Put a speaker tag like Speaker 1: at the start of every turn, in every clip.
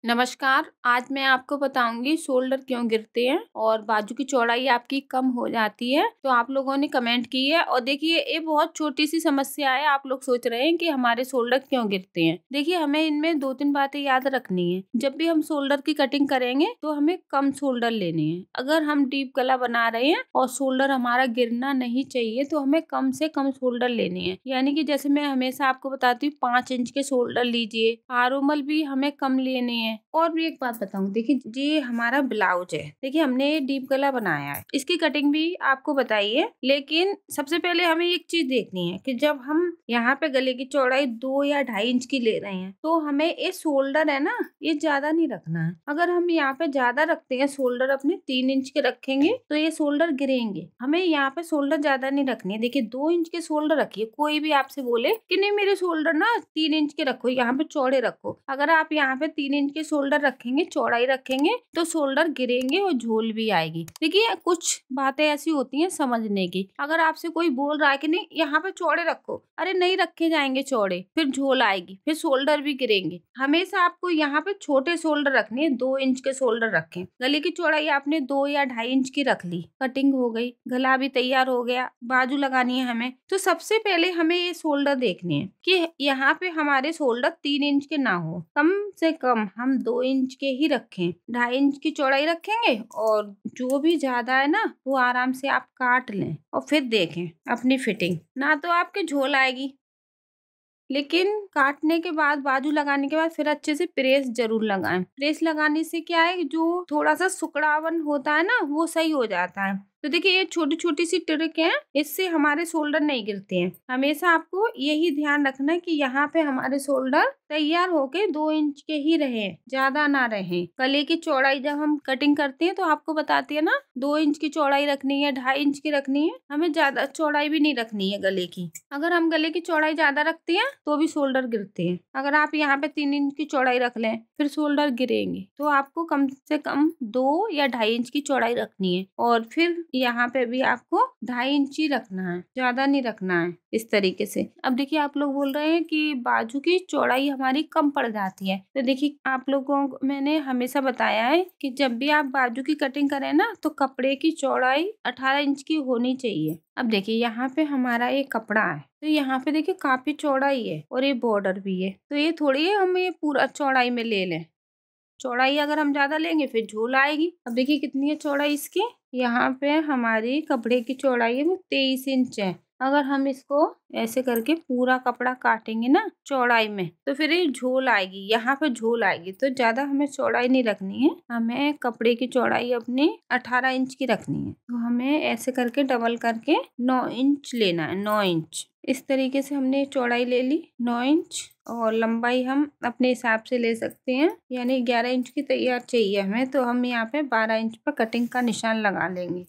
Speaker 1: नमस्कार, आज मैं आपको बताऊँगी शोल्डर क्यों गिरते हैं और बाजू की चौड़ाई आपकी कम हो जाती है। तो आप लोगों ने कमेंट की है और देखिए ये बहुत छोटी-सी समस्या है। आप लोग सोच रहे हैं कि हमारे शोल्डर क्यों गिरते हैं। देखिए हमें इनमें 2-3 बातें याद रखनी है। जब भी हम शोल्डर की कटिंग करेंगे तो हमें कम शोल्डर लेने हैं। अगर हम डीप गला बना रहे हैं और शोल्डर हमारा गिरना नहीं चाहिए तो हमें कम से कम शोल्डर लेने हैं। यानी कि जैसे मैं हमेशा आपको बताती हूँ 5 इंच के शोल्डर लीजिए। आर्मोल भी हमें कम लेने हैं। और भी एक बात बताऊं, देखिए ये हमारा ब्लाउज है। देखिए हमने ये डीप गला बनाया है, इसकी कटिंग भी आपको बताई है। लेकिन सबसे पहले हमें एक चीज देखनी है कि जब हम यहाँ पे गले की चौड़ाई 2 या 2.5 इंच की ले रहे हैं तो हमें ये शोल्डर है ना, ये ज्यादा नहीं रखना है। अगर हम यहाँ पे ज्यादा रखते हैं, शोल्डर अपने 3 इंच के रखेंगे तो ये शोल्डर गिरेंगे। हमें यहाँ पे शोल्डर ज्यादा नहीं रखनी है। देखिए 2 इंच के शोल्डर रखिए। कोई भी आपसे बोले कि नहीं मेरे शोल्डर ना 3 इंच के रखो, यहाँ पे चौड़े रखो, अगर आप यहाँ पे 3 इंच के शोल्डर रखेंगे, चौड़ाई रखेंगे तो शोल्डर गिरेंगे और झोल भी आएगी। देखिए कुछ बातें ऐसी होती हैं समझने की। अगर आपसे कोई बोल रहा है कि नहीं यहाँ पे चौड़े रखो, अरे नहीं रखे जाएंगे चौड़े, फिर झोल आएगी, फिर शोल्डर भी गिरेंगे। हमेशा आपको यहाँ पे छोटे शोल्डर रखने हैं। 2 इंच के शोल्डर रखें। गले की चौड़ाई आपने 2 या 2.5 इंच की रख ली, कटिंग हो गई, गला भी तैयार हो गया, बाजू लगानी है हमें। तो सबसे पहले हमें ये शोल्डर देखने हैं कि यहाँ पे हमारे शोल्डर 3 इंच के ना हो, कम से कम हम 2 इंच के ही रखें। 2.5 इंच की चौड़ाई रखेंगे और जो भी ज्यादा है ना वो आराम से आप काट लें और फिर देखें अपनी फिटिंग। ना तो आपके झोल आएगी, लेकिन काटने के बाद, बाजू लगाने के बाद फिर अच्छे से प्रेस जरूर लगाएं। प्रेस लगाने से क्या है, जो थोड़ा सा सुकड़ावन होता है ना वो सही हो जाता है। तो देखिए ये छोटी छोटी सी ट्रिक है, इससे हमारे शोल्डर नहीं गिरते हैं। हमेशा आपको यही ध्यान रखना है कि यहाँ पे हमारे शोल्डर तैयार होके 2 इंच के ही रहे, ज्यादा ना रहे। गले की चौड़ाई जब हम कटिंग करते हैं तो आपको बताती है ना 2 इंच की चौड़ाई रखनी है, 2.5 इंच की रखनी है। हमें ज्यादा चौड़ाई भी नहीं रखनी है गले की। अगर हम गले की चौड़ाई ज्यादा रखते हैं तो भी शोल्डर गिरते हैं। अगर आप यहाँ पे 3 इंच की चौड़ाई रख लें फिर शोल्डर गिरेंगे। तो आपको कम से कम 2 या 2.5 इंच की चौड़ाई रखनी है और फिर यहाँ पे भी आपको 2.5 इंच ही रखना है, ज्यादा नहीं रखना है। इस तरीके से अब देखिए आप लोग बोल रहे हैं कि बाजू की चौड़ाई हमारी कम पड़ जाती है। तो देखिए आप लोगों को मैंने हमेशा बताया है कि जब भी आप बाजू की कटिंग करें ना तो कपड़े की चौड़ाई 18 इंच की होनी चाहिए। अब देखिए यहाँ पे हमारा ये कपड़ा है तो यहाँ पे देखिए काफी चौड़ाई है और ये बॉर्डर भी है। तो ये थोड़ी है हम ये पूरा चौड़ाई में ले लें। चौड़ाई अगर हम ज्यादा लेंगे फिर झोल आएगी। अब देखिए कितनी है चौड़ाई इसकी। यहाँ पे हमारी कपड़े की चौड़ाई है वो 23 इंच है। अगर हम इसको ऐसे करके पूरा कपड़ा काटेंगे ना चौड़ाई में तो फिर ये झोल आएगी, यहाँ पे झोल आएगी। तो ज्यादा हमें चौड़ाई नहीं रखनी है, हमें कपड़े की चौड़ाई अपनी 18 इंच की रखनी है। तो हमें ऐसे करके डबल करके 9 इंच लेना है, 9 इंच। इस तरीके से हमने चौड़ाई ले ली 9 इंच और लंबाई हम अपने हिसाब से ले सकते हैं। यानी 11 इंच की तैयार चाहिए हमें, तो हम यहाँ पे 12 इंच पर कटिंग का निशान लगा लेंगे।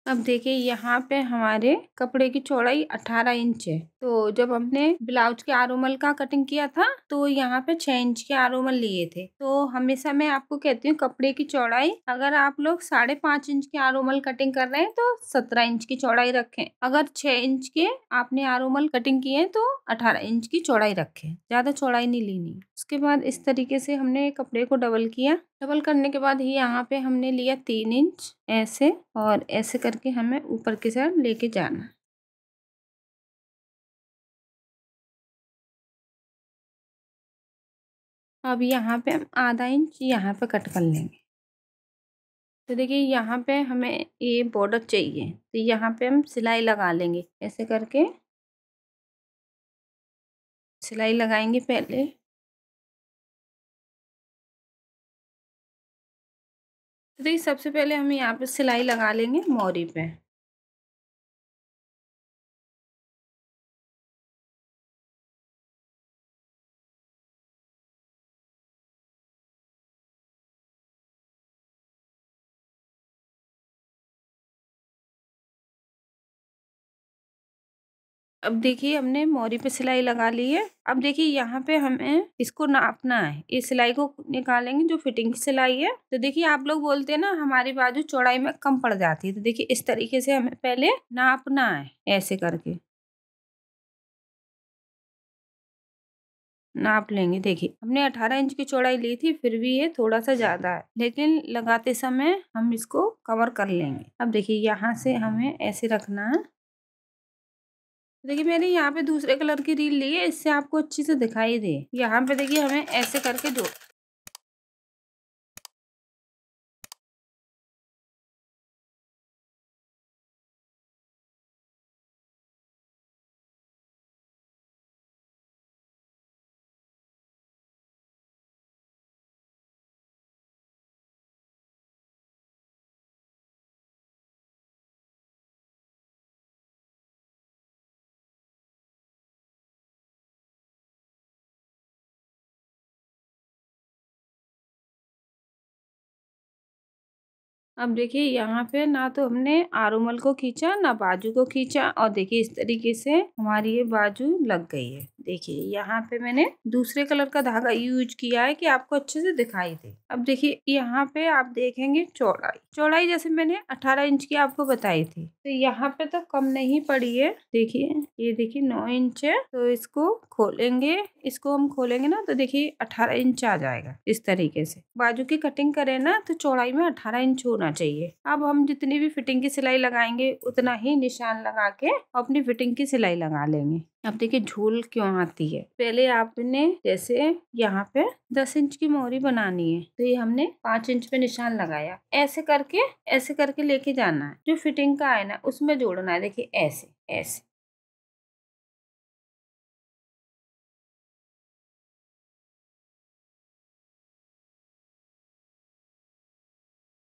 Speaker 1: अब देखिए यहाँ पे हमारे कपड़े की चौड़ाई 18 इंच है। तो जब हमने ब्लाउज के आरोमल का कटिंग किया था तो यहाँ पे 6 इंच के आरोमल लिए थे। तो हमेशा मैं आपको कहती हूँ कपड़े की चौड़ाई अगर आप लोग 5.5 इंच के आरोमल कटिंग कर रहे हैं तो 17 इंच की चौड़ाई रखें। अगर 6 इंच के आपने आरोमल कटिंग किए हैं तो 18 इंच की चौड़ाई रखें, ज्यादा चौड़ाई नहीं लेनी। उसके बाद इस तरीके से हमने कपड़े को डबल किया। डबल करने के बाद ही यहाँ पे हमने लिया 3 इंच ऐसे और ऐसे करके हमें ऊपर की साइड लेके जाना। अब यहाँ पे हम आधा इंच यहाँ पे कट कर लेंगे। तो देखिए यहाँ पे हमें ये बॉर्डर चाहिए तो यहाँ पे हम सिलाई लगा लेंगे। ऐसे करके सिलाई लगाएंगे पहले। तो देखिए सबसे पहले हम यहाँ पे सिलाई लगा लेंगे मोरी पे। अब देखिए हमने मोरी पे सिलाई लगा ली है। अब देखिए यहाँ पे हमें इसको नापना है। इस सिलाई को निकालेंगे जो फिटिंग की सिलाई है। तो देखिए आप लोग बोलते हैं ना हमारी बाजू चौड़ाई में कम पड़ जाती है, तो देखिए इस तरीके से हमें पहले नापना है। ऐसे करके नाप लेंगे। देखिए हमने 18 इंच की चौड़ाई ली थी, फिर भी ये थोड़ा सा ज्यादा है, लेकिन लगाते समय हम इसको कवर कर लेंगे। अब देखिए यहाँ से हमें ऐसे रखना है। देखिए मैंने यहाँ पे दूसरे कलर की रील ली है, इससे आपको अच्छी से दिखाई दे। यहाँ पे देखिए हमें ऐसे करके जोड़। अब देखिए यहाँ पे ना तो हमने आरोमल को खींचा ना बाजू को खींचा, और देखिए इस तरीके से हमारी ये बाजू लग गई है। देखिए यहाँ पे मैंने दूसरे कलर का धागा यूज किया है कि आपको अच्छे से दिखाई दे। अब देखिए यहाँ पे आप देखेंगे चौड़ाई जैसे मैंने 18 इंच की आपको बताई थी, तो यहाँ पे तो कम नहीं पड़ी है। देखिए ये देखिए 9 इंच है, तो इसको खोलेंगे, इसको हम खोलेंगे ना तो देखिए 18 इंच आ जाएगा। इस तरीके से बाजू की कटिंग करें ना तो चौड़ाई में 18 इंच होना चाहिए। अब हम जितनी भी फिटिंग की सिलाई लगाएंगे उतना ही निशान लगा के अपनी फिटिंग की सिलाई लगा लेंगे। अब देखिए झोल क्यों आती है, पहले आपने जैसे यहाँ पे 10 इंच की मोहरी बनानी है, तो ये हमने 5 इंच पे निशान लगाया। ऐसे करके लेके जाना है, जो फिटिंग का है ना उसमें जोड़ना है। देखिए ऐसे ऐसे।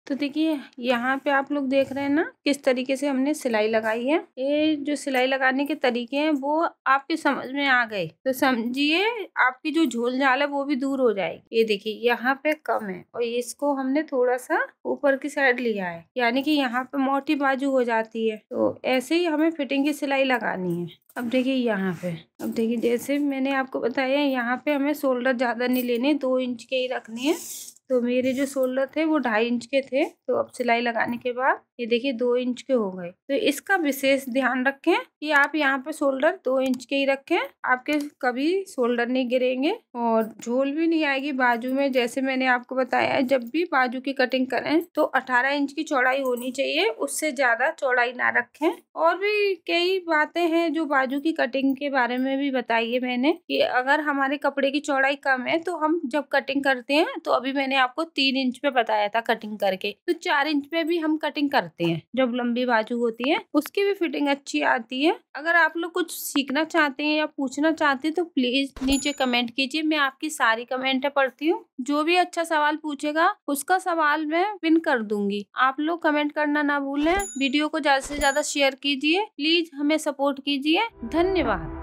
Speaker 1: तो देखिए यहाँ पे आप लोग देख रहे हैं ना किस तरीके से हमने सिलाई लगाई है। ये जो सिलाई लगाने के तरीके हैं वो आपके समझ में आ गए तो समझिए आपकी जो झोल झाल है वो भी दूर हो जाएगी। ये देखिए यहाँ पे कम है और इसको हमने थोड़ा सा ऊपर की साइड लिया है, यानी कि यहाँ पे मोटी बाजू हो जाती है। तो ऐसे ही हमें फिटिंग की सिलाई लगानी है। अब देखिए यहाँ पे, अब देखिए जैसे मैंने आपको बताया यहाँ पे हमें शोल्डर ज्यादा नहीं लेने, 2 इंच के ही रखनी है। तो मेरे जो शोल्डर थे वो 2.5 इंच के थे, तो अब सिलाई लगाने के बाद ये देखिए 2 इंच के हो गए। तो इसका विशेष ध्यान रखें कि आप यहाँ पे शोल्डर 2 इंच के ही रखें, आपके कभी शोल्डर नहीं गिरेंगे और झोल भी नहीं आएगी बाजू में। जैसे मैंने आपको बताया है जब भी बाजू की कटिंग करें तो 18 इंच की चौड़ाई होनी चाहिए, उससे ज्यादा चौड़ाई ना रखें। और भी कई बातें हैं जो बाजू की कटिंग के बारे में भी बताई है मैंने, कि अगर हमारे कपड़े की चौड़ाई कम है तो हम जब कटिंग करते हैं, तो अभी मैंने आपको 3 इंच पे बताया था कटिंग करके, तो 4 इंच पे भी हम कटिंग करते हैं। जब लंबी बाजू होती है उसकी भी फिटिंग अच्छी आती है। अगर आप लोग कुछ सीखना चाहते हैं या पूछना चाहते हैं तो प्लीज नीचे कमेंट कीजिए, मैं आपकी सारी कमेंट पढ़ती हूँ। जो भी अच्छा सवाल पूछेगा उसका सवाल मैं पिन कर दूंगी। आप लोग कमेंट करना ना भूलें। वीडियो को ज्यादा से ज्यादा शेयर कीजिए, प्लीज हमें सपोर्ट कीजिए। धन्यवाद।